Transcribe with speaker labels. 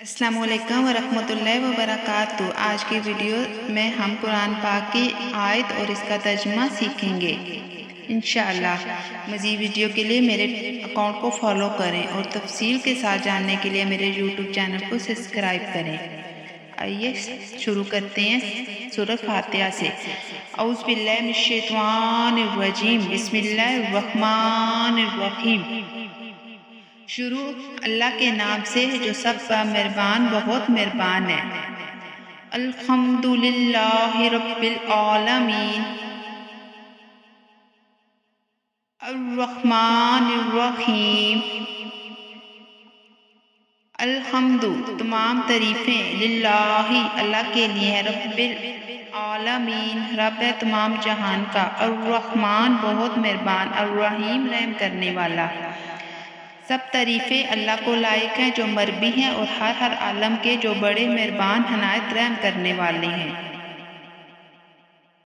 Speaker 1: السلام علیکم ورحمۃ اللہ وبرکاتہ۔ آج کی ویڈیو میں ہم قرآن پاک کی آیت اور اس کا ترجمہ سیکھیں گے انشاءاللہ۔ مزید ویڈیو کے لیے میرے اکاؤنٹ کو فالو کریں اور تفصیل کے ساتھ جاننے کے لیے میرے یوٹیوب چینل کو سبسکرائب کریں۔ آئیے شروع کرتے ہیں سورۃ فاتحہ سے۔ اعوذ باللہ من الشیطان الرجیم، بسم اللہ الرحمن الرحیم۔ شروع اللہ کے نام سے جو سب کا مہربان بہت مہربان ہے۔ الحمدللہ رب العالمین، الرحمن الرحیم۔ الحمد تمام تعریفیں، للہ اللہ کے لیے، رب العالمین رب ہے تمام جہان کا، الرحمن بہت مہربان، الرحیم رحم کرنے والا۔ سب تعریفیں اللہ کو لائق ہیں جو مربی ہیں اور ہر عالم کے جو بڑے مہربان عنایت رحم کرنے والے ہیں۔